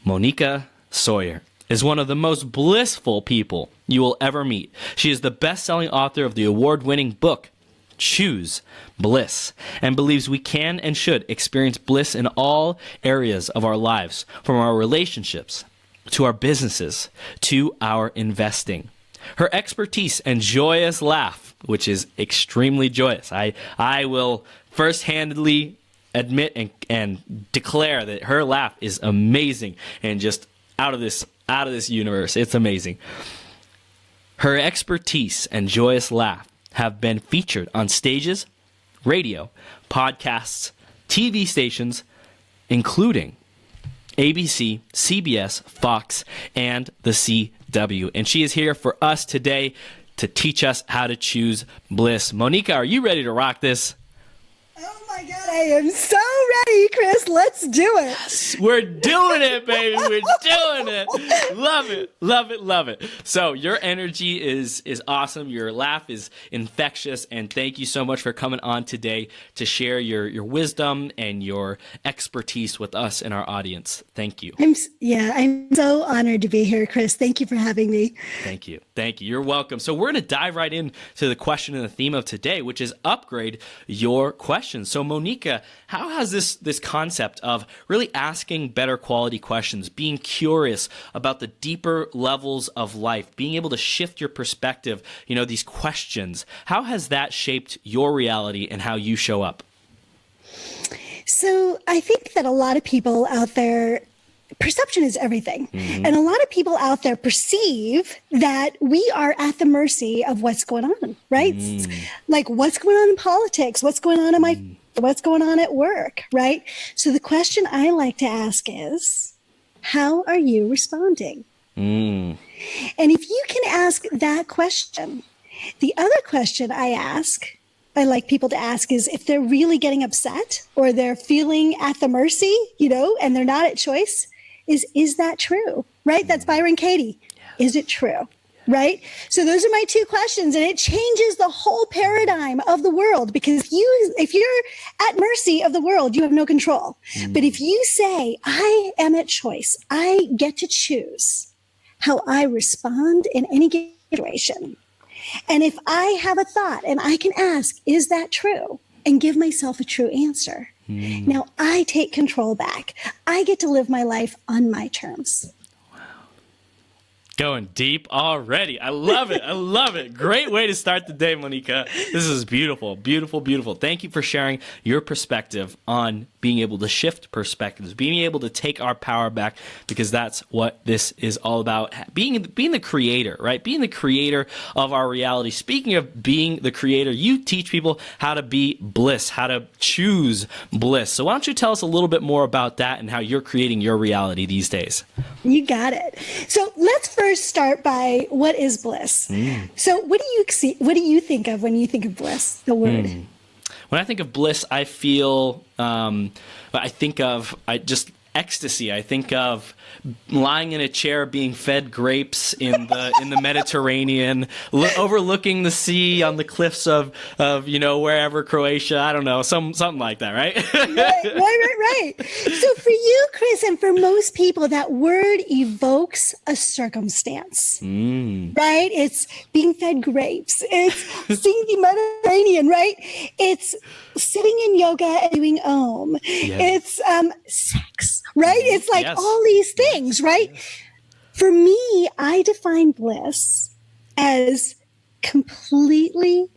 Moneeka Sawyer is one of the most blissful people you will ever meet. She is the best-selling author of the award-winning book, Choose Bliss, and believes we can and should experience bliss in all areas of our lives, from our relationships to our businesses to our investing. Her expertise and joyous laugh, which is extremely joyous. I will first-handedly admit and declare that her laugh is amazing and just out of this universe. It's amazing. Her expertise and joyous laugh have been featured on stages, radio, podcasts, TV stations, including ABC, CBS, Fox, and the CW. And she is here for us today to teach us how to choose bliss. Moneeka, are you ready to rock this? Oh my God, I am so ready, Chris. Let's do it. Yes, we're doing it, baby. We're doing it. Love it. Love it. Love it. So your energy is awesome. Your laugh is infectious. And thank you so much for coming on today to share your wisdom and your expertise with us and our audience. Thank you. I'm so honored to be here, Chris. Thank you for having me. Thank you. Thank you. You're welcome. So we're going to dive right into the question and the theme of today, which is upgrade your questions. So Moneeka, how has this concept of really asking better quality questions, being curious about the deeper levels of life, being able to shift your perspective, these questions, how has that shaped your reality and how you show up? So I think that a lot of people out there, perception is everything. Mm-hmm. And a lot of people out there perceive that we are at the mercy of what's going on, right? Like what's going on in politics, what's going on in what's going on at work, right? So the question I like to ask is, how are you responding? And if you can ask that question, the other question I like people to ask is if they're really getting upset or they're feeling at the mercy, and they're not at choice, is that true? Right? That's Byron Katie. Yeah. Is it true? Right? So those are my two questions, and it changes the whole paradigm of the world, because if you're at mercy of the world, you have no control. But if you say, I am at choice, I get to choose how I respond in any situation. And if I have a thought and I can ask, is that true? And give myself a true answer. Now I take control back. I get to live my life on my terms. Going deep already. I love it. I love it. Great way to start the day, Moneeka. This is beautiful, beautiful, beautiful. Thank you for sharing your perspective on being able to shift perspectives, being able to take our power back, because that's what this is all about. Being the creator, right? Being the creator of our reality. Speaking of being the creator, you teach people how to be bliss, how to choose bliss. So why don't you tell us a little bit more about that and how you're creating your reality these days? You got it. So let's first start by, what is bliss? So what do you think of when you think of bliss, the word? When I think of bliss, I feel, just ecstasy. I think of lying in a chair being fed grapes in the Mediterranean, overlooking the sea on the cliffs of wherever, Croatia, I don't know, something like that, right? Right. So for you, Chris, and for most people, that word evokes a circumstance, right? It's being fed grapes. It's seeing the Mediterranean, right? It's sitting in yoga and doing Om. Yeah. It's sex, right? It's like all these things, right? For me, I define bliss as completely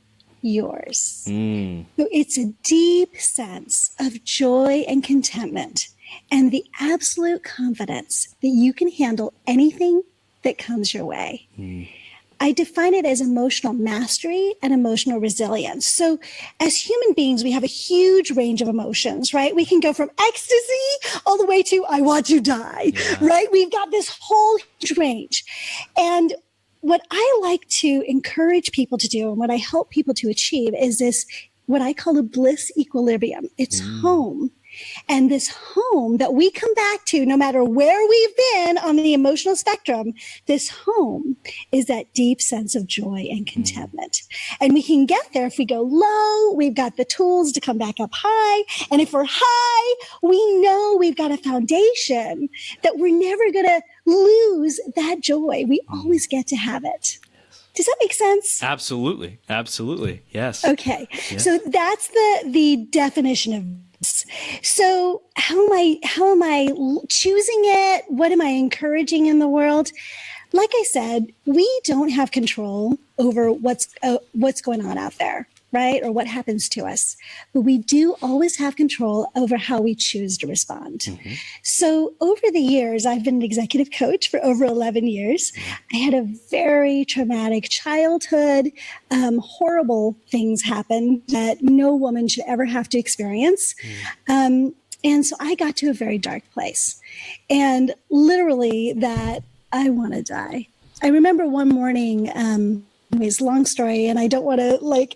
yours. So it's a deep sense of joy and contentment and the absolute confidence that you can handle anything that comes your way. I define it as emotional mastery and emotional resilience. So as human beings, we have a huge range of emotions, right? We can go from ecstasy all the way to I want to die, right? We've got this whole huge range. And what I like to encourage people to do and what I help people to achieve is this, what I call a bliss equilibrium. It's home. And this home that we come back to, no matter where we've been on the emotional spectrum, this home is that deep sense of joy and contentment. And we can get there if we go low. We've got the tools to come back up high. And if we're high, we know we've got a foundation that we're never going to lose that joy. We always get to have it. Does that make sense? Absolutely. Absolutely. Yes. Okay. Yeah. So that's the definition of this. So how am I choosing it? What am I encouraging in the world? Like I said, we don't have control over what's going on out there, right? Or what happens to us. But we do always have control over how we choose to respond. Mm-hmm. So over the years, I've been an executive coach for over 11 years. I had a very traumatic childhood. Horrible things happened that no woman should ever have to experience. And so I got to a very dark place. And literally that I want to die. I remember one morning, anyways, long story, and I don't want to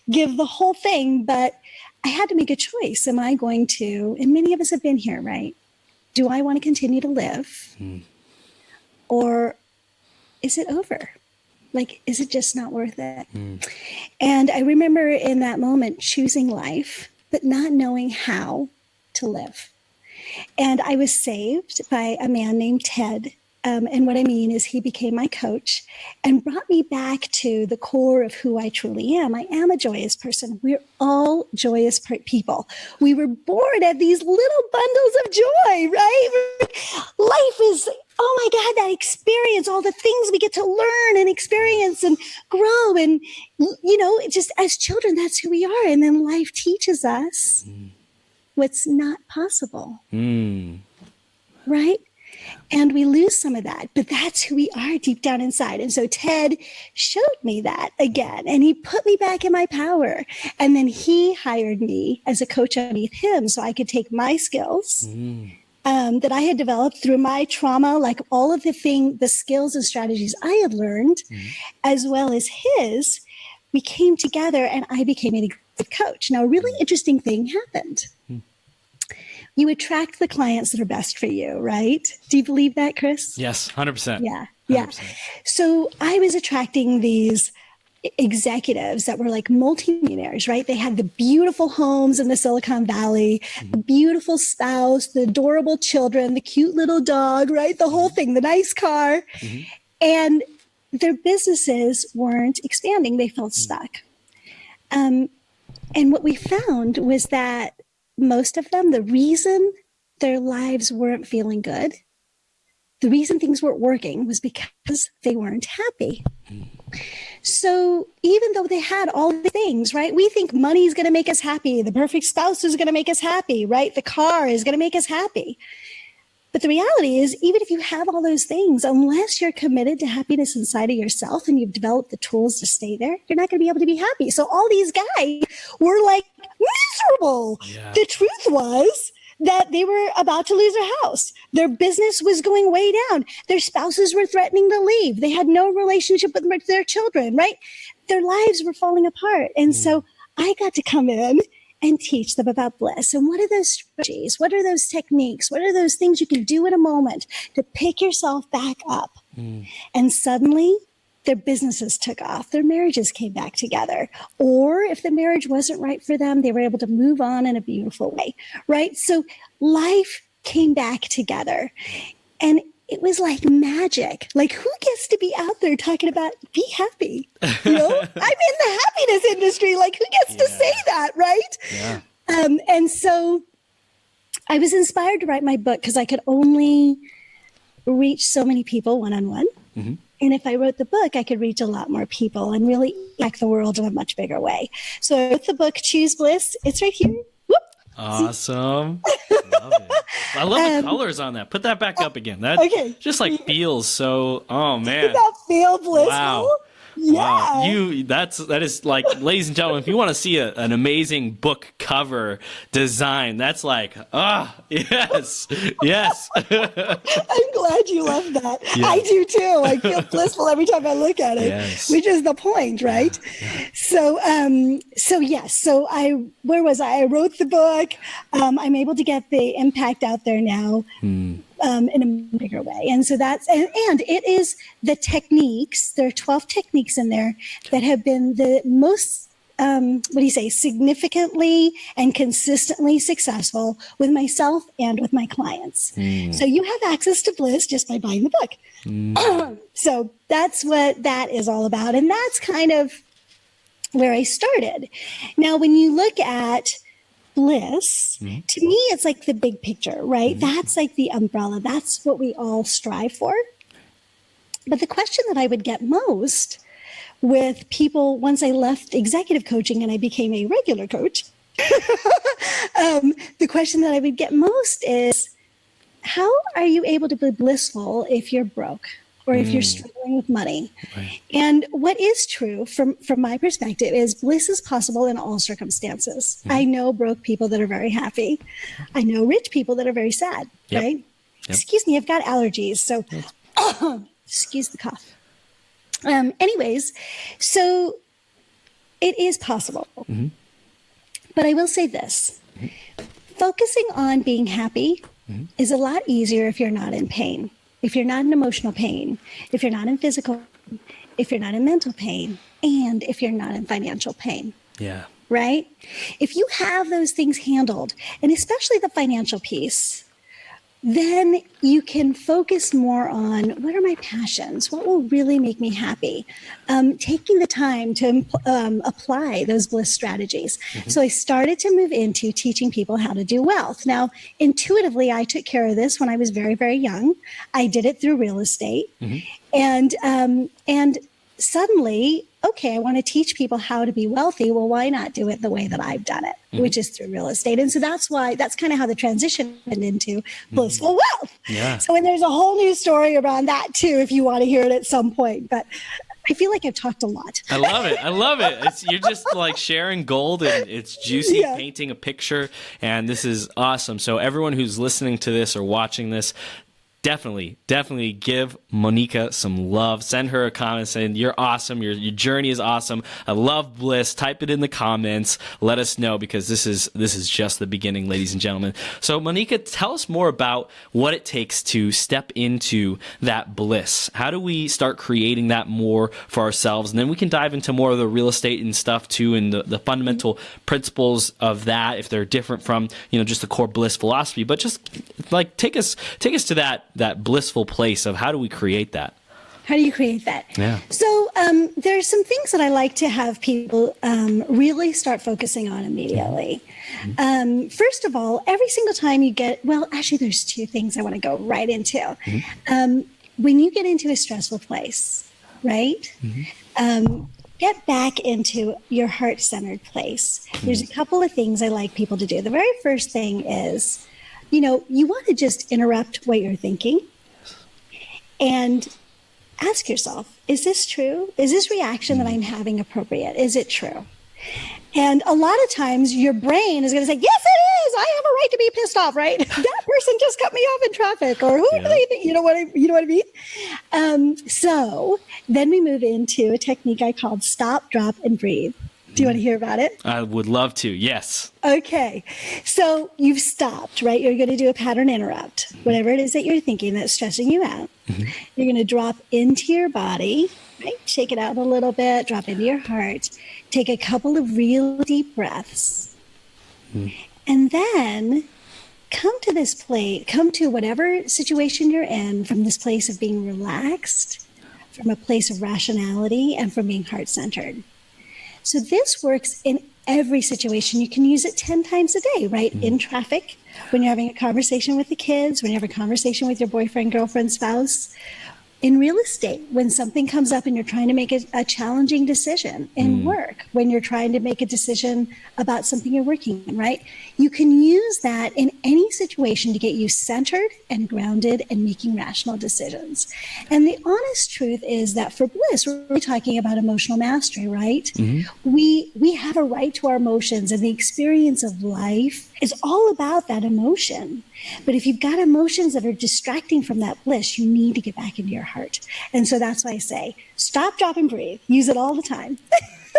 give the whole thing, but I had to make a choice. Am I going to, and many of us have been here, right? Do I want to continue to live? Or is it over? Is it just not worth it? And I remember in that moment choosing life, but not knowing how to live. And I was saved by a man named Ted. And what I mean is he became my coach and brought me back to the core of who I truly am. I am a joyous person. We're all joyous people. We were born as these little bundles of joy, right? Life is, oh my God, that experience, all the things we get to learn and experience and grow. And, just as children, that's who we are. And then life teaches us what's not possible, right? And we lose some of that, but that's who we are deep down inside. And so Ted showed me that again, and he put me back in my power. And then he hired me as a coach underneath him so I could take my skills that I had developed through my trauma, like all of the skills and strategies I had learned, as well as his. We came together and I became an executive coach. Now, a really interesting thing happened. You attract the clients that are best for you, right? Do you believe that, Chris? Yes, 100%. Yeah. 100%. So I was attracting these executives that were like multimillionaires, right? They had the beautiful homes in the Silicon Valley, the beautiful spouse, the adorable children, the cute little dog, right? The whole thing, the nice car. And their businesses weren't expanding. They felt stuck. And what we found was that most of them, the reason their lives weren't feeling good, the reason things weren't working was because they weren't happy. So even though they had all the things, right? We think money is going to make us happy. The perfect spouse is going to make us happy, right? The car is going to make us happy. But the reality is, even if you have all those things, unless you're committed to happiness inside of yourself and you've developed the tools to stay there, you're not going to be able to be happy. So all these guys were miserable. Yeah. The truth was that they were about to lose their house. Their business was going way down. Their spouses were threatening to leave. They had no relationship with their children, right? Their lives were falling apart. And so I got to come in and teach them about bliss. And what are those strategies? What are those techniques? What are those things you can do in a moment to pick yourself back up? And suddenly their businesses took off. Their marriages came back together. Or if the marriage wasn't right for them, they were able to move on in a beautiful way, right? So life came back together. And it was like magic. Like, who gets to be out there talking about be happy? I'm in the happiness industry. Like, who gets to say that, right? Yeah. And so I was inspired to write my book because I could only reach so many people one-on-one. And if I wrote the book, I could reach a lot more people and really impact the world in a much bigger way. So I wrote the book, Choose Bliss. It's right here. Whoop. Awesome. Love it. I love the colors on that. Put that back up again. That just feels so, oh man. Does that feel blissful? Wow. Wow. That is like, ladies and gentlemen, if you want to see an amazing book cover design, that's like, yes, yes. I'm glad you love that. Yeah. I do too. I feel blissful every time I look at it, Yes. which is the point, right? Yeah. So, yes. So where was I? I wrote the book. I'm able to get the impact out there now. In a bigger way. And so and it is the techniques, there are 12 techniques in there that have been the most, significantly and consistently successful with myself and with my clients. So you have access to Bliss just by buying the book. So that's what that is all about. And that's kind of where I started. Now, when you look at Bliss, to me, it's like the big picture, right? That's like the umbrella. That's what we all strive for. But the question that I would get most with people once I left executive coaching and I became a regular coach, the question that I would get most is, how are you able to be blissful if you're broke? Or if you're struggling with money. Right. And what is true from my perspective is bliss is possible in all circumstances. I know broke people that are very happy. I know rich people that are very sad, right? Yep. Excuse me, I've got allergies. So excuse the cough. Anyways, so it is possible. But I will say this. Focusing on being happy is a lot easier if you're not in pain. If you're not in emotional pain, if you're not in physical, if you're not in mental pain, and if you're not in financial pain. Yeah. Right? If you have those things handled, and especially the financial piece, then you can focus more on what are my passions? What will really make me happy? Taking the time to apply those bliss strategies. So I started to move into teaching people how to do wealth. Now, intuitively, I took care of this when I was very, very young. I did it through real estate. And suddenly, okay, I want to teach people how to be wealthy. Well, why not do it the way that I've done it, which is through real estate? And so that's kind of how the transition went into blissful wealth. Yeah. So, and there's a whole new story around that too, if you want to hear it at some point. But I feel like I've talked a lot. I love it. You're just like sharing gold, and it's juicy, painting a picture. And this is awesome. So everyone who's listening to this or watching this, definitely give Moneeka some love. Send her a comment saying you're awesome. Your journey is awesome. I love Bliss. Type it in the comments. Let us know, because this is just the beginning, ladies and gentlemen. So Moneeka, tell us more about what it takes to step into that bliss. How do we start creating that more for ourselves? And then we can dive into more of the real estate and stuff too, and the fundamental principles of that, if they're different from, just the core bliss philosophy. But just like take us to that blissful place of how do we create that? How do you create that? Yeah. So there's some things that I like to have people really start focusing on immediately. First of all, every single time you there's two things I want to go right into. When you get into a stressful place, right? Get back into your heart-centered place. There's a couple of things I like people to do. The very first thing is, you want to just interrupt what you're thinking and ask yourself, is this true? Is this reaction that I'm having appropriate? Is it true? And a lot of times your brain is going to say, yes, it is. I have a right to be pissed off, right? That person just cut me off in traffic, or who do they think? You know what I mean? So then we move into a technique I called stop, drop, and breathe. Do you want to hear about it? I would love to, yes. Okay. So you've stopped, right? You're going to do a pattern interrupt. Whatever it is that you're thinking that's stressing you out. You're going to drop into your body, right? Shake it out a little bit, drop into your heart. Take a couple of real deep breaths. And then come to whatever situation you're in from this place of being relaxed, from a place of rationality, and from being heart-centered. So this works in every situation. You can use it 10 times a day, right? In traffic, when you're having a conversation with the kids, when you have a conversation with your boyfriend, girlfriend, spouse, in real estate, when something comes up and you're trying to make a challenging decision in work, when you're trying to make a decision about something you're working on, right? You can use that in any situation to get you centered and grounded and making rational decisions. And the honest truth is that for Bliss, we're really talking about emotional mastery, right? We have a right to our emotions, and the experience of life is all about that emotion. But if you've got emotions that are distracting from that bliss, you need to get back into your heart. And so that's why I say, stop, drop, and breathe. Use it all the time.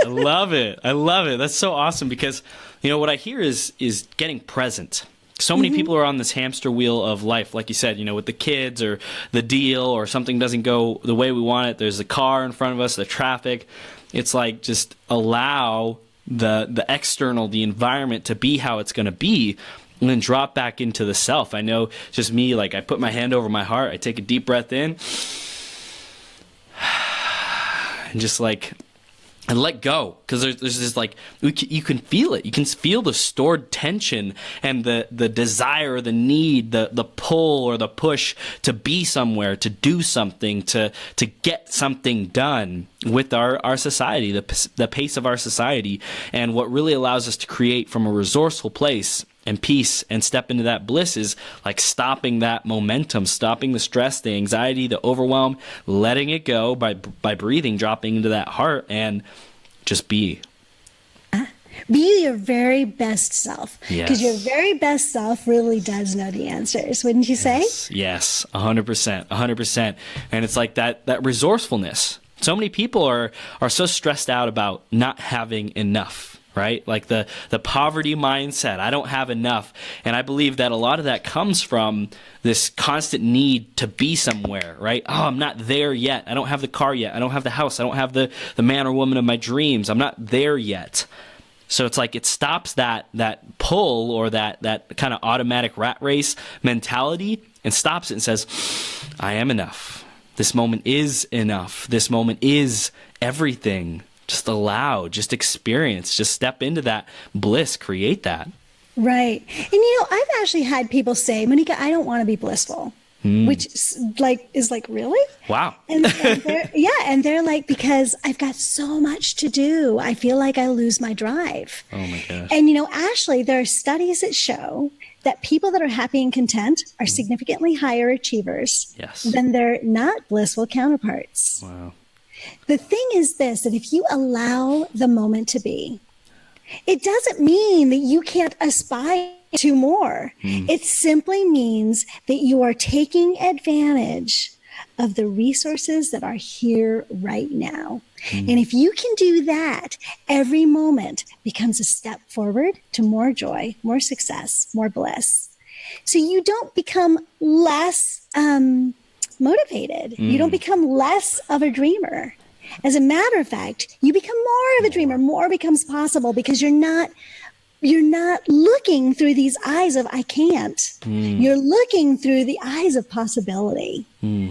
I love it. I love it. That's so awesome because, what I hear is getting present. So many people are on this hamster wheel of life, like you said, with the kids or the deal or something doesn't go the way we want it. There's the car in front of us, the traffic. It's like just allow the external, the environment to be how it's going to be, and then drop back into the self. I know just me, like I put my hand over my heart, I take a deep breath in, and just like, and let go. Because there's this like, you can feel it. You can feel the stored tension and the desire, the need, the pull or the push to be somewhere, to do something, to get something done with our society, the pace of our society. And what really allows us to create from a resourceful place and peace and step into that bliss is like stopping that momentum, stopping the stress, the anxiety, the overwhelm, letting it go by breathing, dropping into that heart, and just be. Be your very best self. Because Yes. your very best self really does know the answers, wouldn't you say? Yes, 100%, 100%. And it's like that resourcefulness. So many people are so stressed out about not having enough. Right? Like the poverty mindset. I don't have enough. And I believe that a lot of that comes from this constant need to be somewhere, right? Oh, I'm not there yet. I don't have the car yet. I don't have the house. I don't have the man or woman of my dreams. I'm not there yet. So it's like it stops that pull or that kind of automatic rat race mentality and stops it and says, I am enough. This moment is enough. This moment is everything. Just allow, just experience, just step into that bliss, create that. Right. And I've actually had people say, Moneeka, I don't want to be blissful, which is like, really? Wow. And they're like, because I've got so much to do. I feel like I lose my drive. Oh my gosh. And Ashley, there are studies that show that people that are happy and content are significantly higher achievers than their not blissful counterparts. Wow. The thing is this, that if you allow the moment to be, it doesn't mean that you can't aspire to more. It simply means that you are taking advantage of the resources that are here right now. And if you can do that, every moment becomes a step forward to more joy, more success, more bliss. So you don't become less motivated. You don't become less of a dreamer. As a matter of fact, you become more of a dreamer. More becomes possible because you're not looking through these eyes of I can't. You're looking through the eyes of possibility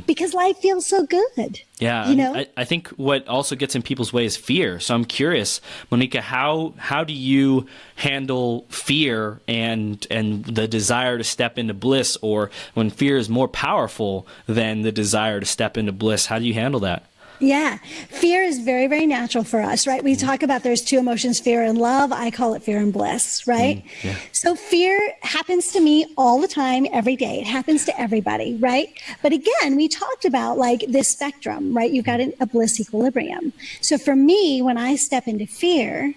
because life feels so good. Yeah. I think what also gets in people's way is fear. So I'm curious, Moneeka, how do you handle fear and the desire to step into bliss, or when fear is more powerful than the desire to step into bliss? How do you handle that? Yeah. Fear is very, very natural for us, right? We talk about there's two emotions, fear and love. I call it fear and bliss, right? Yeah. So fear happens to me all the time, every day. It happens to everybody, right? But again, we talked about like this spectrum, right? You've got a bliss equilibrium. So for me, when I step into fear,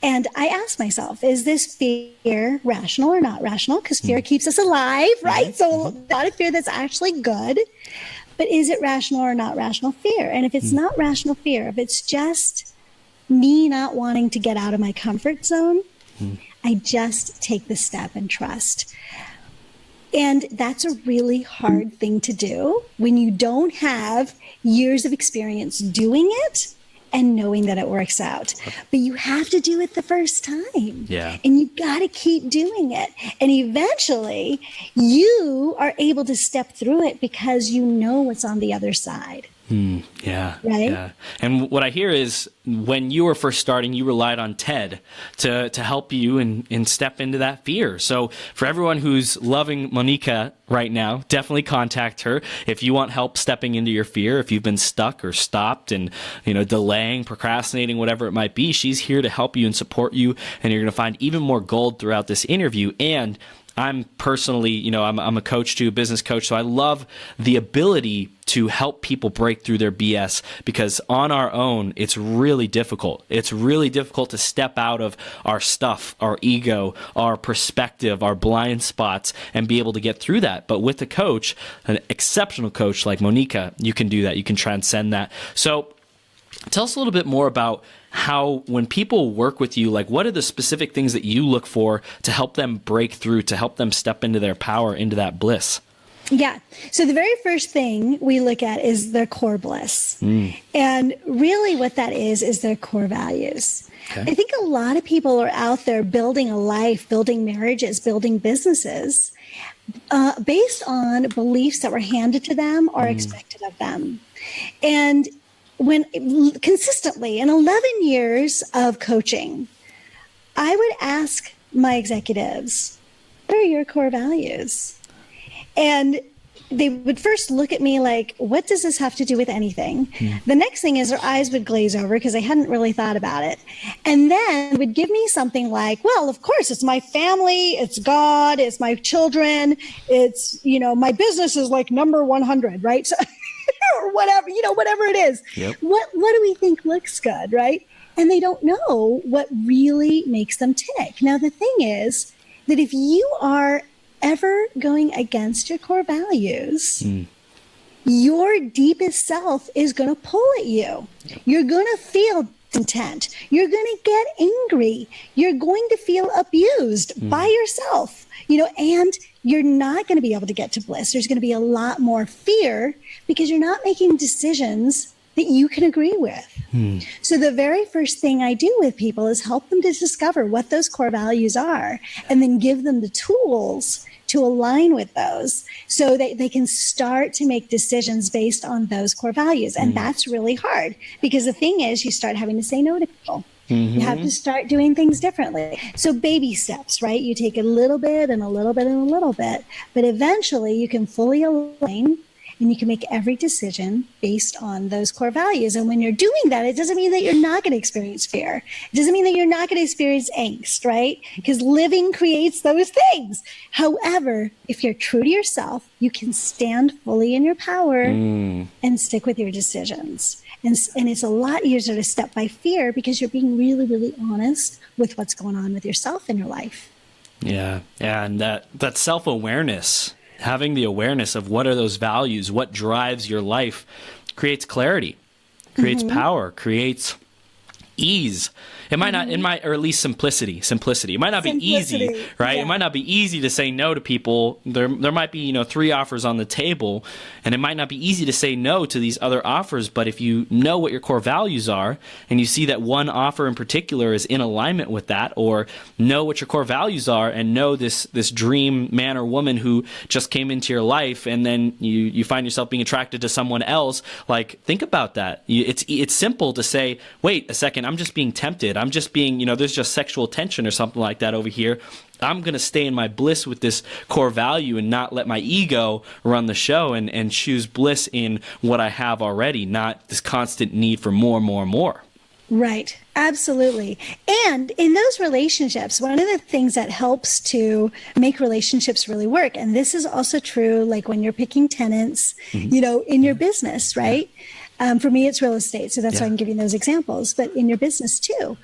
and I ask myself, is this fear rational or not rational? Because fear keeps us alive, right? So a lot of fear that's actually good. But is it rational or not rational fear? And if it's not rational fear, if it's just me not wanting to get out of my comfort zone, I just take the step and trust. And that's a really hard thing to do when you don't have years of experience doing it and knowing that it works out. But you have to do it the first time. Yeah. And you got to keep doing it. And eventually you are able to step through it because you know what's on the other side. Yeah. Right? Yeah. And what I hear is when you were first starting, you relied on TED to help you and step into that fear. So for everyone who's loving Moneeka right now, definitely contact her if you want help stepping into your fear. If you've been stuck or stopped and, delaying, procrastinating, whatever it might be, she's here to help you and support you. And you're going to find even more gold throughout this interview. And I'm personally, I'm a coach too, a business coach. So I love the ability to help people break through their BS, because on our own, it's really difficult. It's really difficult to step out of our stuff, our ego, our perspective, our blind spots, and be able to get through that. But with a coach, an exceptional coach like Moneeka, you can do that. You can transcend that. So tell us a little bit more about how, when people work with you, like what are the specific things that you look for to help them break through, to help them step into their power, into that bliss? Yeah. So the very first thing we look at is their core bliss. And really what that is their core values. Okay. I think a lot of people are out there building a life, building marriages, building businesses based on beliefs that were handed to them or expected of them. And when consistently in 11 years of coaching, I would ask my executives, what are your core values? And they would first look at me like, what does this have to do with anything? The next thing is their eyes would glaze over because they hadn't really thought about it. And then would give me something like, well, of course, it's my family, it's God, it's my children, it's, my business is like number 100, right? So, or whatever, whatever it is. Yep. What do we think looks good, right? And they don't know what really makes them tick. Now, the thing is that if you are ever going against your core values, your deepest self is going to pull at you. You're going to feel discontent. You're going to get angry. You're going to feel abused by yourself, and you're not going to be able to get to bliss. There's going to be a lot more fear because you're not making decisions that you can agree with. So the very first thing I do with people is help them to discover what those core values are, and then give them the tools to align with those so that they can start to make decisions based on those core values. And that's really hard because the thing is, you start having to say no to people. You have to start doing things differently. So baby steps, right? You take a little bit and a little bit and a little bit, but eventually you can fully align and you can make every decision based on those core values. And when you're doing that, it doesn't mean that you're not going to experience fear. It doesn't mean that you're not going to experience angst, right? Because living creates those things. However, if you're true to yourself, you can stand fully in your power and stick with your decisions. And it's a lot easier to step by fear because you're being really, really honest with what's going on with yourself in your life. Yeah. And that self-awareness, having the awareness of what are those values, what drives your life, creates clarity, creates power, creates ease. It might not, or at least simplicity. It might not be easy, right? Yeah. It might not be easy to say no to people. There might be, 3 offers on the table, and it might not be easy to say no to these other offers. But if you know what your core values are, and you see that one offer in particular is in alignment with that, or know what your core values are, and know this dream man or woman who just came into your life, and then you find yourself being attracted to someone else, like, think about that. It's simple to say, wait a second, I'm just being tempted. I'm just being, there's just sexual tension or something like that over here. I'm going to stay in my bliss with this core value and not let my ego run the show and choose bliss in what I have already, not this constant need for more and more and more. Right. Absolutely. And in those relationships, one of the things that helps to make relationships really work, and this is also true like when you're picking tenants, in your business, right? For me, it's real estate. So that's why I'm giving those examples. But in your business too,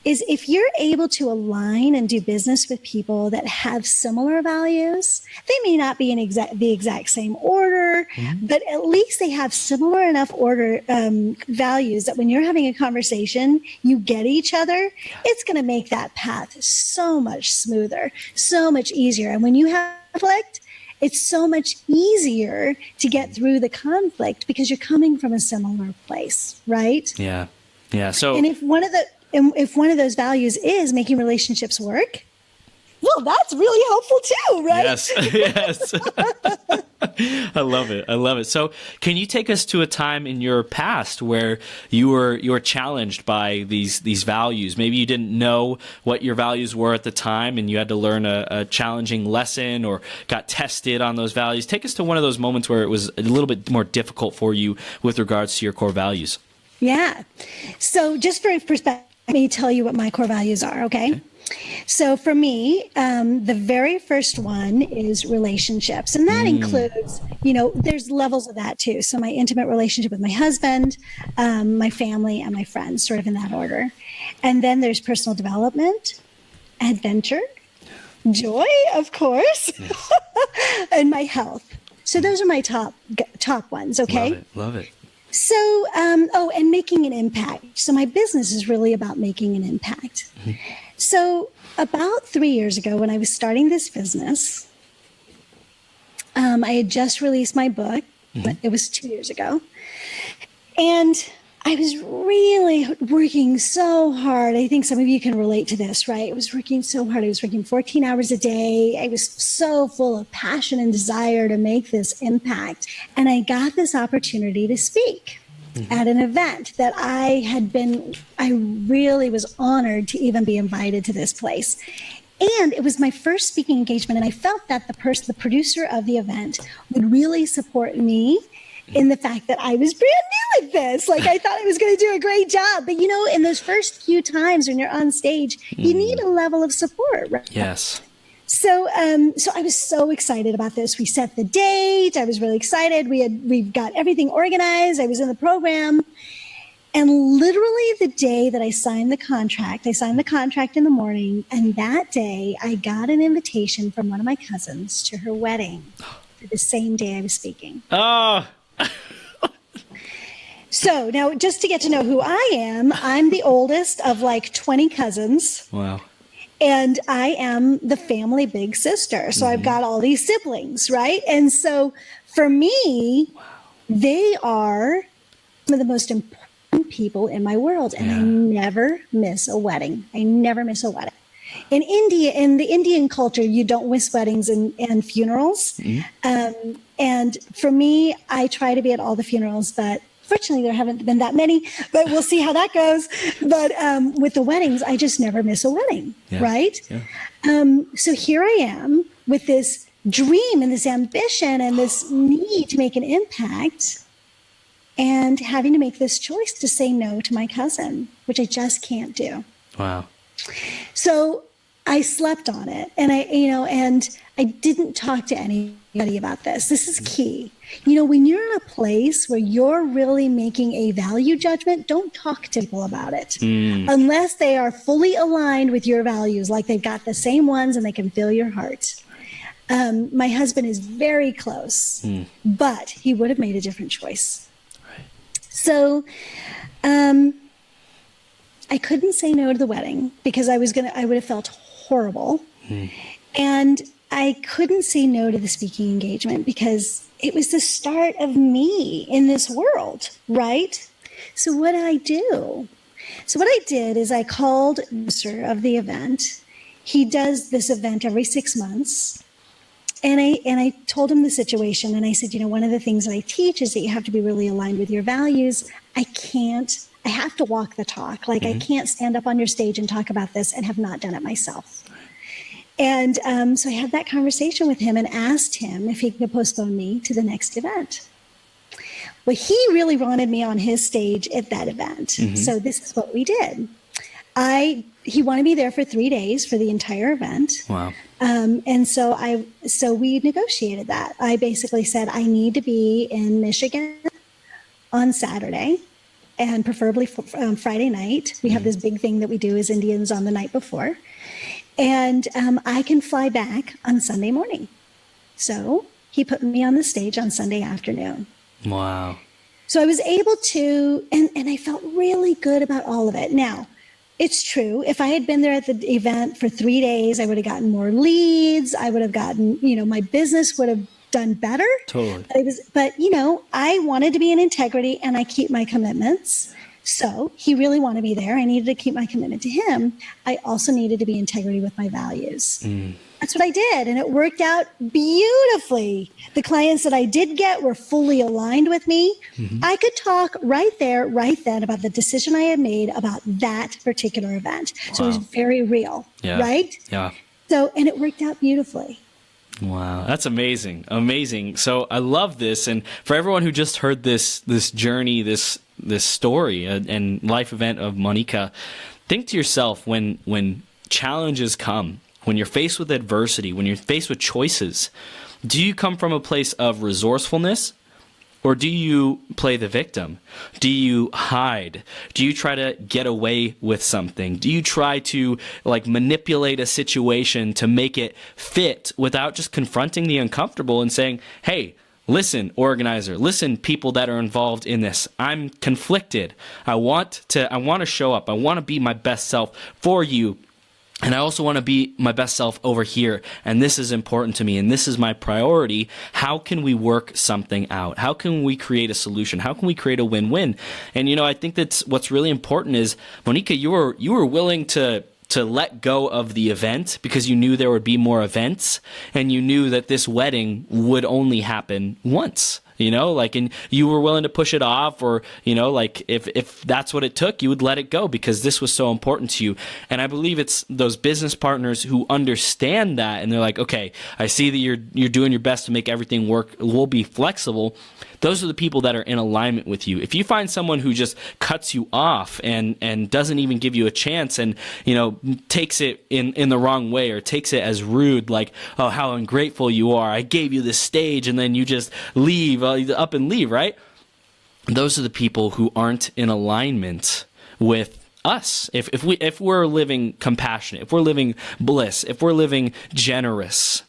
is if you're able to align and do business with people that have similar values, they may not be in the exact same order, but at least they have similar enough values that when you're having a conversation, you get each other. It's going to make that path so much smoother, so much easier. And when you have conflict, it's so much easier to get through the conflict because you're coming from a similar place, right? Yeah. So, and if one of those values is making relationships work, well, that's really helpful too, right? Yes. Yes. I love it. I love it. So can you take us to a time in your past where you were challenged by these values? Maybe you didn't know what your values were at the time and you had to learn a challenging lesson or got tested on those values. Take us to one of those moments where it was a little bit more difficult for you with regards to your core values. Yeah. So just for perspective, let me tell you what my core values are, okay? So for me, the very first one is relationships. And that includes, there's levels of that too. So my intimate relationship with my husband, my family, and my friends, sort of in that order. And then there's personal development, adventure, joy, of course, and my health. So those are my top ones, okay? Love it. So, and making an impact. So my business is really about making an impact. So about 3 years ago, when I was starting this business, I had just released my book. It was 2 years ago. And I was really working so hard. I think some of you can relate to this, right? I was working so hard. I was working 14 hours a day. I was so full of passion and desire to make this impact. And I got this opportunity to speak at an event that I really was honored to even be invited to this place. And it was my first speaking engagement. And I felt that the producer of the event would really support me in the fact that I was brand new at this. Like, I thought I was going to do a great job. But, in those first few times when you're on stage, you need a level of support, right? Yes. So I was so excited about this. We set the date. I was really excited. We got everything organized. I was in the program. And literally the day that I signed the contract in the morning. And that day I got an invitation from one of my cousins to her wedding for the same day I was speaking. Oh, So now, just to get to know who I am, I'm the oldest of like 20 cousins. wow. And I am the family big sister. So I've got all these siblings, right? And so for me, they are some of the most important people in my world. And I never miss a wedding. In India, in the Indian culture, you don't miss weddings and funerals. And for me, I try to be at all the funerals, but fortunately, there haven't been that many, but we'll see how that goes. But with the weddings, I just never miss a wedding, right? Yeah. So here I am with this dream and this ambition and this need to make an impact and having to make this choice to say no to my cousin, which I just can't do. Wow. So I slept on it, and I didn't talk to anybody about this. This is key. When you're in a place where you're really making a value judgment, don't talk to people about it unless they are fully aligned with your values, like they've got the same ones and they can feel your heart. My husband is very close, but he would have made a different choice. Right. So, I couldn't say no to the wedding because I would have felt horrible. And I couldn't say no to the speaking engagement because it was the start of me in this world, right? So what did I do? So what I did is I called the producer of the event. He does this event every 6 months. And I told him the situation, and I said, one of the things that I teach is that you have to be really aligned with your values. I have to walk the talk. Like, I can't stand up on your stage and talk about this and have not done it myself. And so I had that conversation with him and asked him if he could postpone me to the next event. Well, he really wanted me on his stage at that event. So this is what we did. He wanted me there for 3 days for the entire event. Wow. And so we negotiated that. I basically said, I need to be in Michigan on Saturday and preferably Friday night. We have this big thing that we do as Indians on the night before. And I can fly back on Sunday morning. So he put me on the stage on Sunday afternoon. Wow. So I was able to, and I felt really good about all of it. Now, it's true. If I had been there at the event for 3 days, I would have gotten more leads. I would have gotten, my business would have done better. Totally. But I wanted to be in integrity and I keep my commitments. So he really wanted to be there. I needed to keep my commitment to him. I also needed to be integrity with my values. That's what I did. And it worked out beautifully. The clients that I did get were fully aligned with me. I could talk right there, right then about the decision I had made about that particular event. So it was very real, right? Yeah. So, and it worked out beautifully. Wow, that's amazing. Amazing. So I love this. And for everyone who just heard this journey, this story and life event of Moneeka, think to yourself when challenges come, when you're faced with adversity, when you're faced with choices, do you come from a place of resourcefulness? Or do you play the victim? Do you hide? Do you try to get away with something? Do you try to manipulate a situation to make it fit without just confronting the uncomfortable and saying, hey, listen, organizer, listen, people that are involved in this. I'm conflicted. I want to show up. I want to be my best self for you. And I also want to be my best self over here. And this is important to me. And this is my priority. How can we work something out? How can we create a solution? How can we create a win-win? And, I think that's what's really important is, Moneeka, you were willing to let go of the event because you knew there would be more events. And you knew that this wedding would only happen once. And you were willing to push it off, or, if that's what it took, you would let it go because this was so important to you. And I believe it's those business partners who understand that, and they're like, okay, I see that you're doing your best to make everything work. We'll be flexible. Those are the people that are in alignment with you. If you find someone who just cuts you off and doesn't even give you a chance and, takes it in the wrong way, or takes it as rude, like, oh, how ungrateful you are. I gave you this stage and then you just leave, up and leave, right? Those are the people who aren't in alignment with us. If we're living compassionate, if we're living bliss, if we're living generous,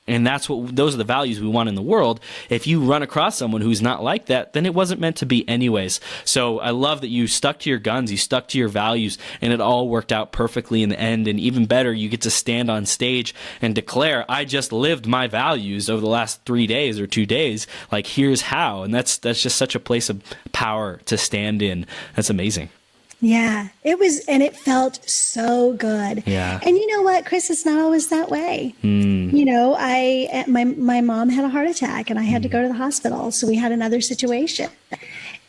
and those are the values we want in the world. If you run across someone who's not like that, then it wasn't meant to be anyways. So I love that you stuck to your guns, you stuck to your values, and it all worked out perfectly in the end. And even better, you get to stand on stage and declare, I just lived my values over the last 3 days or 2 days. Like, here's how. And that's just such a place of power to stand in. That's amazing. Yeah, it was, and it felt so good. Yeah. And you know what, Chris, it's not always that way. My mom had a heart attack and I had to go to the hospital. So we had another situation.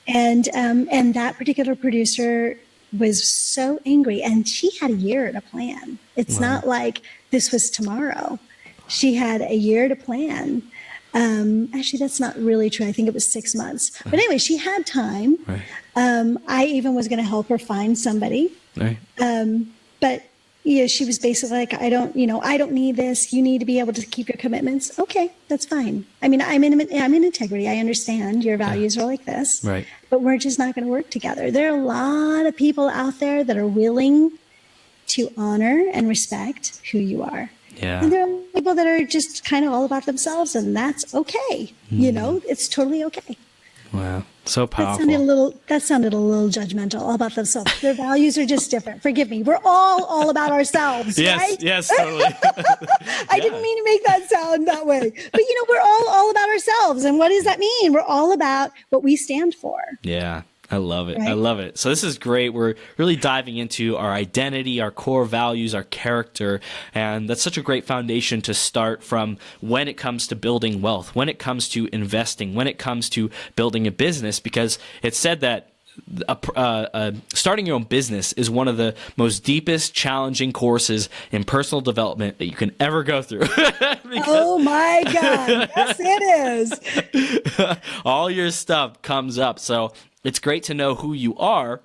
And that particular producer was so angry, and she had a year to plan. It's not like this was tomorrow. She had a year to plan. Actually, that's not really true. I think it was 6 months. But anyway, she had time. Right. I even was going to help her find somebody. Right. But she was basically like, I don't need this. You need to be able to keep your commitments. Okay, that's fine. I mean, I'm in integrity. I understand your values are like this. Right. But we're just not going to work together. There are a lot of people out there that are willing to honor and respect who you are. Yeah. And there are people that are just kind of all about themselves, and that's okay. It's totally okay. Wow. So powerful. That sounded a little judgmental, all about themselves. Their values are just different. Forgive me. We're all about ourselves, yes, right? Yes, totally. I didn't mean to make that sound that way. But, we're all about ourselves. And what does that mean? We're all about what we stand for. Yeah. I love it. Right? I love it. So this is great. We're really diving into our identity, our core values, our character. And that's such a great foundation to start from when it comes to building wealth, when it comes to investing, when it comes to building a business, because it's said that starting your own business is one of the most deepest, challenging courses in personal development that you can ever go through. Oh my God. Yes, it is. All your stuff comes up. So it's great to know who you are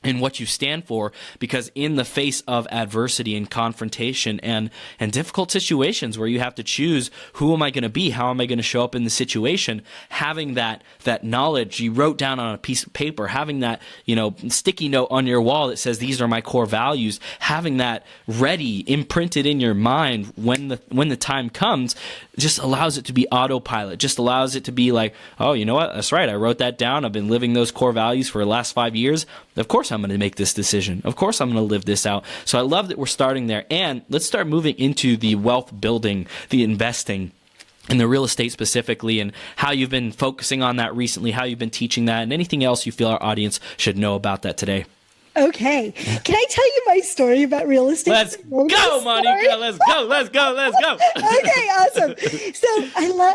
and what you stand for, because in the face of adversity and confrontation and difficult situations where you have to choose, who am I going to be? How am I going to show up in the situation? Having that knowledge you wrote down on a piece of paper, having that, sticky note on your wall that says, these are my core values, having that ready, imprinted in your mind when the time comes, just allows it to be autopilot, just allows it to be like, oh, you know what? That's right. I wrote that down. I've been living those core values for the last 5 years. Of course I'm going to make this decision. Of course I'm going to live this out. So I love that we're starting there. And let's start moving into the wealth building, the investing. in the real estate specifically, and how you've been focusing on that recently, how you've been teaching that, and anything else you feel our audience should know about that today. Okay. Can I tell you my story about real estate? Let's go, Moneeka. Let's go. Okay, awesome. So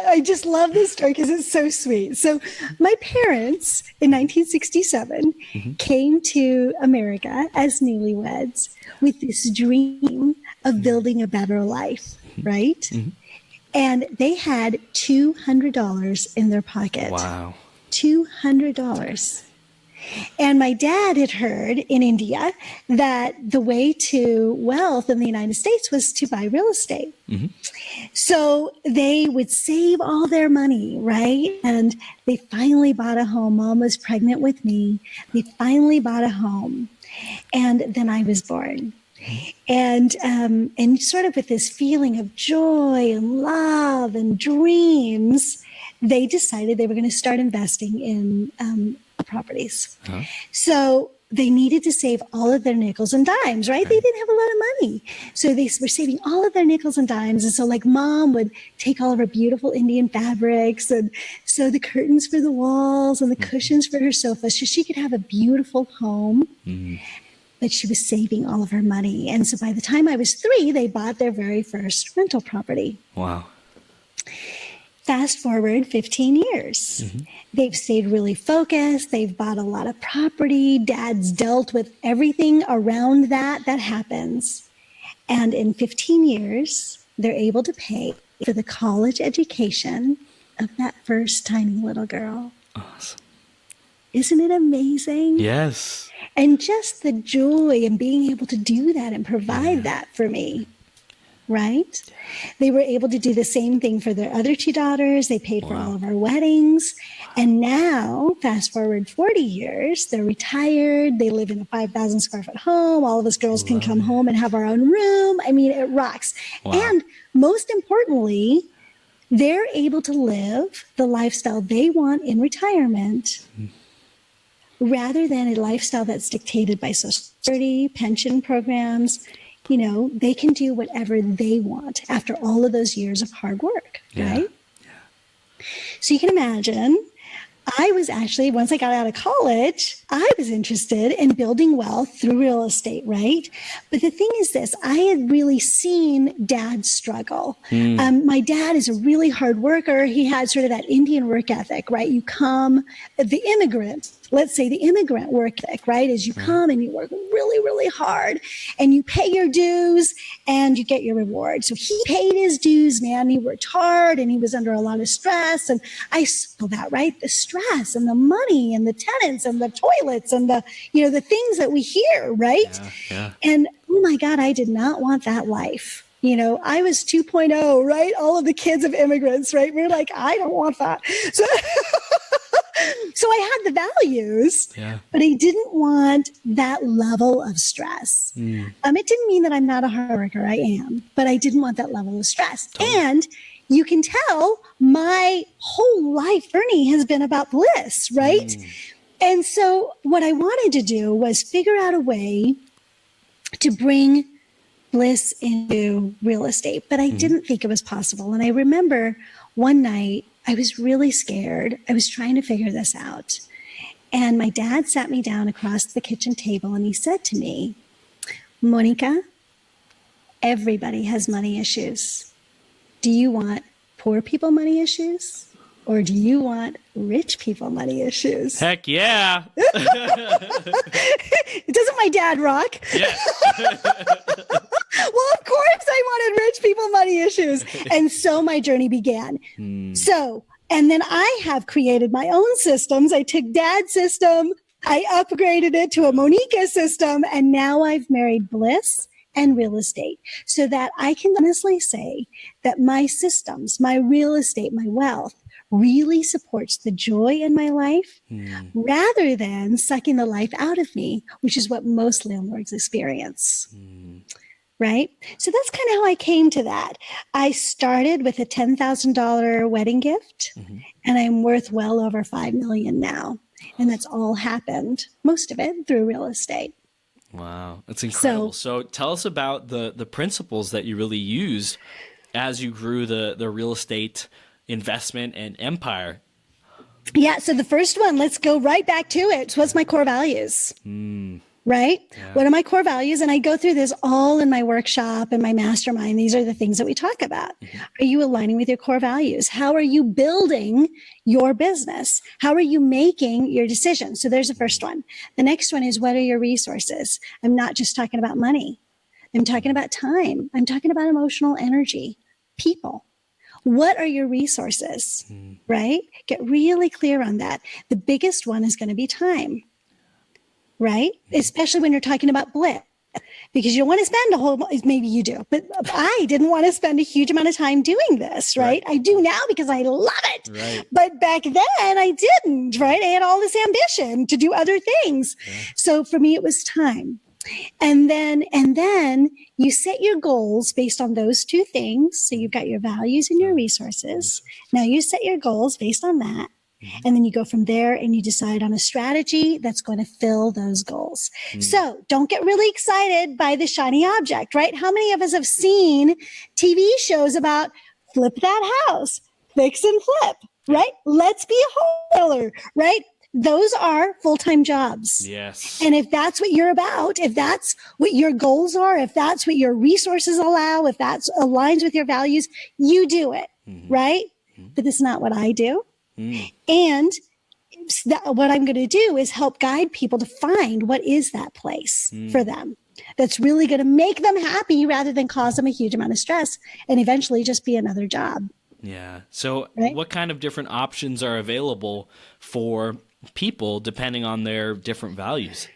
I just love this story because it's so sweet. So my parents in 1967 came to America as newlyweds with this dream of building a better life, right? And they had $200 in their pocket. Wow. $200. And my dad had heard in India that the way to wealth in the United States was to buy real estate. So they would save all their money, right? And they finally bought a home. Mom was pregnant with me. They finally bought a home. And then I was born. And sort of with this feeling of joy and love and dreams, they decided they were going to start investing in properties. So they needed to save all of their nickels and dimes, right? They didn't have a lot of money. So they were saving all of their nickels and dimes. And so like mom would take all of her beautiful Indian fabrics and sew the curtains for the walls and the cushions for her sofa so she could have a beautiful home. But she was saving all of her money. And so by the time I was 3, they bought their very first rental property. Wow. Fast forward 15 years. They've stayed really focused. They've bought a lot of property. Dad's dealt with everything around that happens. And in 15 years, they're able to pay for the college education of that first tiny little girl. Awesome. Isn't it amazing? Yes. And just the joy in being able to do that and provide that for me. Right? They were able to do the same thing for their other 2 daughters. They paid for all of our weddings. And now, fast forward 40 years, they're retired. They live in a 5,000 square foot home. All of us girls can come home and have our own room. I mean, it rocks. And most importantly, they're able to live the lifestyle they want in retirement rather than a lifestyle that's dictated by Social Security, pension programs. You know, they can do whatever they want after all of those years of hard work, right? So you can imagine, I was actually, once I got out of college, I was interested in building wealth through real estate, right? But the thing is this, I had really seen Dad struggle. My dad is a really hard worker. He had sort of that Indian work ethic, right? You come, the immigrant, let's say the immigrant work ethic, right? Is you come and you work really, really hard and you pay your dues and you get your reward. So he paid his dues, man. He worked hard and he was under a lot of stress. And I saw that, right? The stress and the money and the tenants and the toilets and the, you know, the things that we hear, right? And oh my God, I did not want that life. You know, I was 2.0, right? All of the kids of immigrants, right? We're like, I don't want that. So, so I had the values, but I didn't want that level of stress. It didn't mean that I'm not a hard worker. I am, but I didn't want that level of stress. And you can tell my whole life journey has been about bliss, right? And so what I wanted to do was figure out a way to bring bliss into real estate, but I didn't think it was possible. And I remember one night I was really scared. I was trying to figure this out. And my dad sat me down across the kitchen table and he said to me, Moneeka, everybody has money issues. Do you want poor people money issues? Or do you want rich people money issues? Heck yeah. Doesn't my dad rock? Yeah. Well, of course I wanted rich people money issues. And so my journey began. So, and then I have created my own systems. I took Dad's system, I upgraded it to a Moneeka system, and now I've married Bliss and real estate so that I can honestly say that my systems, my real estate, my wealth really supports the joy in my life rather than sucking the life out of me, which is what most landlords experience. Right? So that's kind of how I came to that. I started with a $10,000 wedding gift and I'm worth well over $5 million now. And that's all happened, most of it through real estate. Wow. That's incredible. So tell us about the principles that you really used as you grew the real estate investment and empire? Yeah. So the first one, let's go right back to it. What's my core values? Right? Yeah. What are my core values? And I go through this all in my workshop and my mastermind. These are the things that we talk about. Are you aligning with your core values? How are you building your business? How are you making your decisions? So there's the first one. The next one is, what are your resources? I'm not just talking about money. I'm talking about time. I'm talking about emotional energy, people. What are your resources? Right? Get really clear on that. The biggest one is going to be time. Right? Especially when you're talking about bliss, because you don't want to spend a whole, maybe you do, but I didn't want to spend a huge amount of time doing this, right? I do now because I love it. Right. But back then I didn't, right? I had all this ambition to do other things. Yeah. So for me, it was time. And then you set your goals based on those two things. So you've got your values and your resources. Now you set your goals based on that. And then you go from there and you decide on a strategy that's going to fill those goals. So don't get really excited by the shiny object, right? How many of us have seen TV shows about flip that house, fix and flip, right? Let's be a wholesaler, right? Those are full-time jobs. Yes. And if that's what you're about, if that's what your goals are, if that's what your resources allow, if that aligns with your values, you do it, right? But it's not what I do. And what I'm going to do is help guide people to find what is that place for them that's really going to make them happy rather than cause them a huge amount of stress and eventually just be another job. Yeah. So what kind of different options are available for people depending on their different values?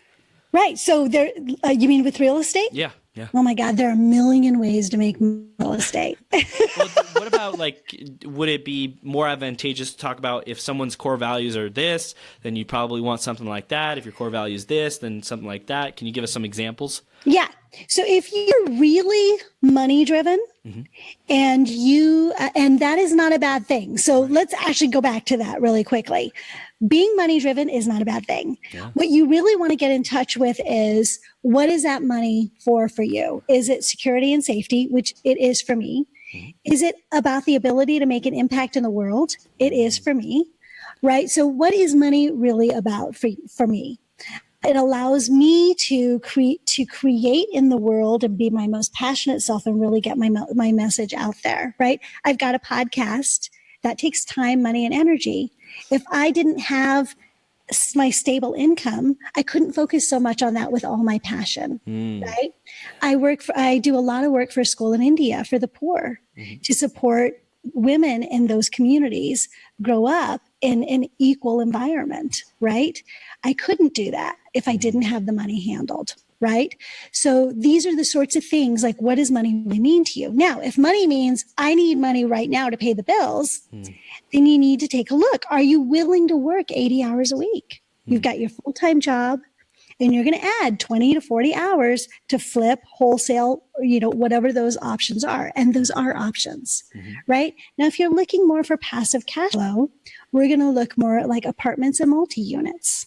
Right. So there, you mean with real estate? Yeah. Yeah. Oh my God, there are a million ways to make real estate. Well, what about, like, would it be more advantageous to talk about if someone's core values are this, then you probably want something like that. If your core value is this, then something like that. Can you give us some examples? Yeah. So if you're really money driven and and that is not a bad thing. So let's actually go back to that really quickly. Being money driven is not a bad thing. Yeah. What you really want to get in touch with is, what is that money for you? Is it security and safety, which it is for me? Is it about the ability to make an impact in the world? It is for me, right? So what is money really about for me? It allows me to create in the world and be my most passionate self and really get my message out there, right? I've got a podcast that takes time, money, and energy. If I didn't have my stable income, I couldn't focus so much on that with all my passion, right? I do a lot of work for a school in India for the poor to support women in those communities grow up in an equal environment, right? I couldn't do that if I didn't have the money handled, right? So these are the sorts of things, like, what does money really mean to you? Now, if money means I need money right now to pay the bills, then you need to take a look. Are you willing to work 80 hours a week? You've got your full-time job and you're going to add 20 to 40 hours to flip, wholesale, whatever those options are. And those are options, right? Now, if you're looking more for passive cash flow, we're going to look more at like apartments and multi-units.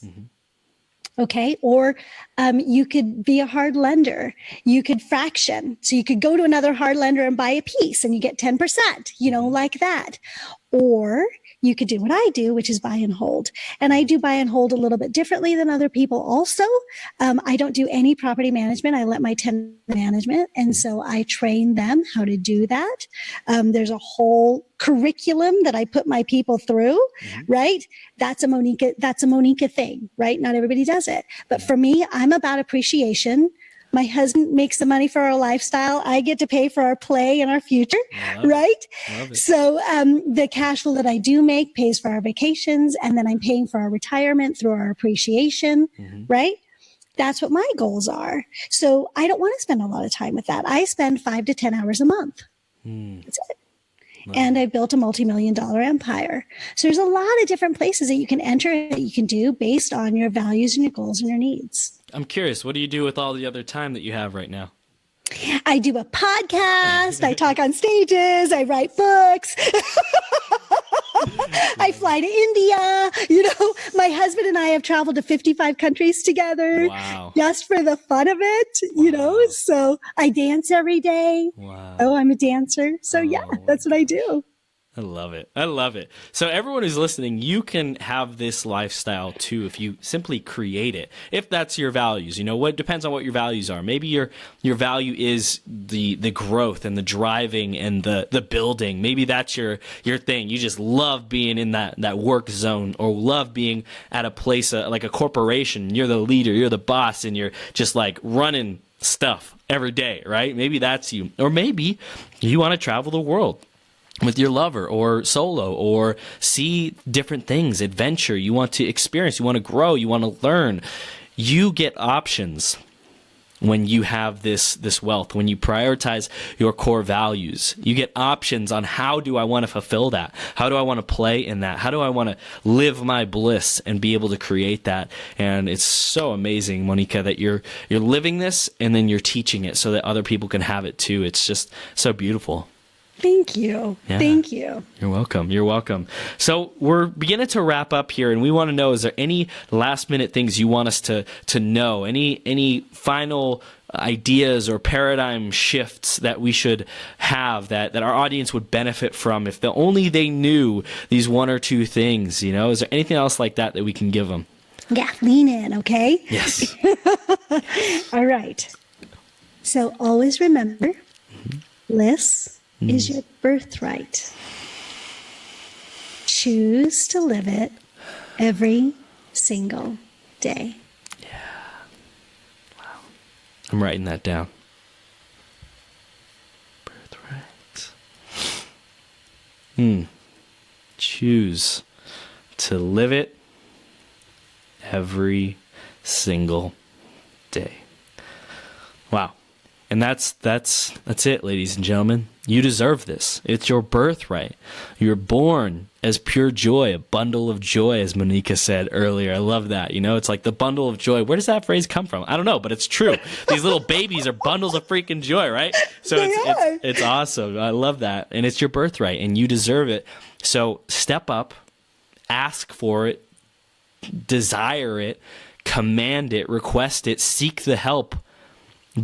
Okay. Or you could be a hard lender. You could fraction. So you could go to another hard lender and buy a piece and you get 10%, like that. Or you could do what I do, which is buy and hold. And I do buy and hold a little bit differently than other people also. I don't do any property management. I let my tenant management. And so I train them how to do that. There's a whole curriculum that I put my people through, right? That's a Moneeka thing, right? Not everybody does it. But for me, I'm about appreciation. My husband makes the money for our lifestyle. I get to pay for our play and our future, right? So the cash flow that I do make pays for our vacations, and then I'm paying for our retirement through our appreciation, right? That's what my goals are. So I don't want to spend a lot of time with that. I spend 5 to 10 hours a month. That's it. And I built a multi-million-dollar empire. So there's a lot of different places that you can enter, that you can do based on your values and your goals and your needs. I'm curious, what do you do with all the other time that you have right now? I do a podcast. I talk on stages. I write books. I fly to India. My husband and I have traveled to 55 countries together. Wow. Just for the fun of it, so I dance every day. Wow. Oh, I'm a dancer. So yeah, that's what I do. I love it. I love it. So everyone who's listening, you can have this lifestyle too if you simply create it. If that's your values, what depends on what your values are. Maybe your value is the growth and the driving and the building. Maybe that's your thing. You just love being in that work zone, or love being at a place like a corporation. You're the leader, you're the boss, and you're just like running stuff every day, right? Maybe that's you. Or maybe you want to travel the world with your lover, or solo, or see different things, adventure. You want to experience, you want to grow, you want to learn. You get options when you have this wealth, when you prioritize your core values. You get options on how do I want to fulfill that? How do I want to play in that? How do I want to live my bliss and be able to create that? And it's so amazing, Moneeka, that you're living this and then you're teaching it so that other people can have it too. It's just so beautiful. Thank you. Yeah. Thank you. You're welcome. You're welcome. So we're beginning to wrap up here, and we want to know, is there any last minute things you want us to know? Any final ideas or paradigm shifts that we should have that our audience would benefit from if only they knew these one or two things? Is there anything else like that we can give them? Yeah, lean in, okay? Yes. All right. So always remember, bliss is your birthright. Choose to live it every single day. Yeah. Wow. I'm writing that down. Birthright. Choose to live it every single day. Wow. And that's it, ladies and gentlemen. You deserve this. It's your birthright. You're born as pure joy, a bundle of joy, as Moneeka said earlier. I love that. It's like the bundle of joy. Where does that phrase come from? I don't know, but it's true. These little babies are bundles of freaking joy, right? So it's awesome. I love that. And it's your birthright, and you deserve it. So step up, ask for it, desire it, command it, request it, seek the help.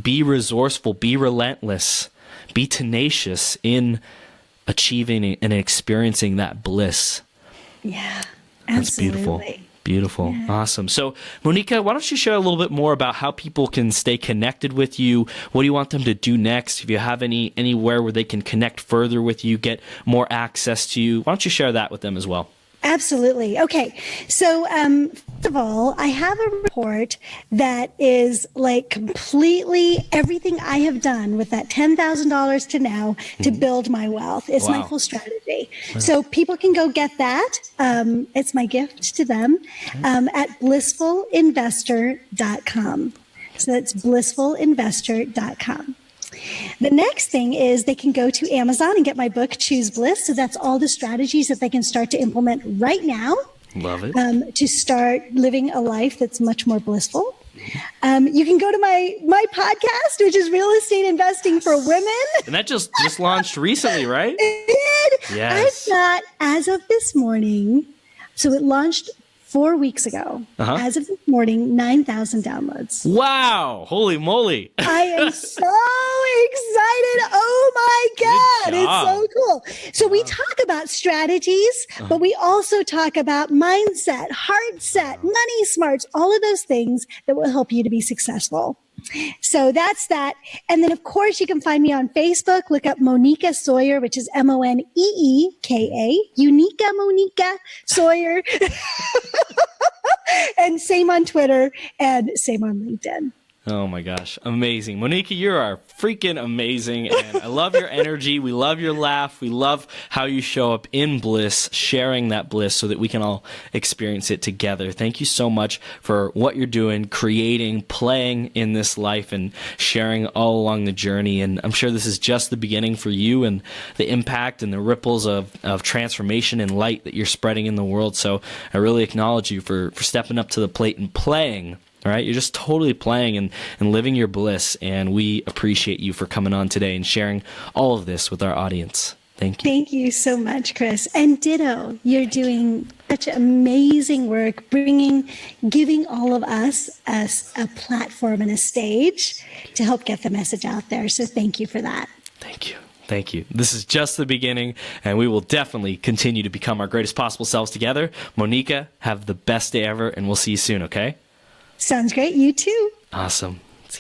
Be resourceful, be relentless, be tenacious in achieving and experiencing that bliss. Yeah, that's absolutely. Beautiful. Yeah. Awesome. So, Moneeka, why don't you share a little bit more about how people can stay connected with you? What do you want them to do next? If you have anywhere where they can connect further with you, get more access to you, why don't you share that with them as well? Absolutely. Okay. So, first of all, I have a report that is like completely everything I have done with that $10,000 to now to build my wealth. It's my full strategy. Wow. So people can go get that. It's my gift to them at blissfulinvestor.com. So that's blissfulinvestor.com. The next thing is they can go to Amazon and get my book, Choose Bliss. So that's all the strategies that they can start to implement right now. Love it. To start living a life that's much more blissful. You can go to my podcast, which is Real Estate Investing for Women. And that just launched recently, right? It did. Yes. I've got, as of this morning, so it launched 4 weeks ago. As of this morning, 9,000 downloads. Wow. Holy moly. I am so excited. Oh my God. It's so cool. So we talk about strategies, but we also talk about mindset, heart set, money smarts, all of those things that will help you to be successful. So that's that. And then, of course, you can find me on Facebook. Look up Moneeka Sawyer, which is Moneeka, Moneeka Sawyer. And same on Twitter and same on LinkedIn. Oh my gosh. Amazing. Moneeka, you are freaking amazing. And I love your energy. We love your laugh. We love how you show up in bliss, sharing that bliss so that we can all experience it together. Thank you so much for what you're doing, creating, playing in this life, and sharing all along the journey. And I'm sure this is just the beginning for you and the impact and the ripples of transformation and light that you're spreading in the world. So I really acknowledge you for stepping up to the plate and playing. All right, you're just totally playing and living your bliss, and we appreciate you for coming on today and sharing all of this with our audience. Thank Thank you. Thank you so much, Chris. And ditto, you're doing such amazing work, giving all of us as a platform and a stage to help get the message out there. So thank you for that. Thank you. Thank you. This is just the beginning, and we will definitely continue to become our greatest possible selves together. Moneeka, have the best day ever, and we'll see you soon, okay? Sounds great. You too. Awesome.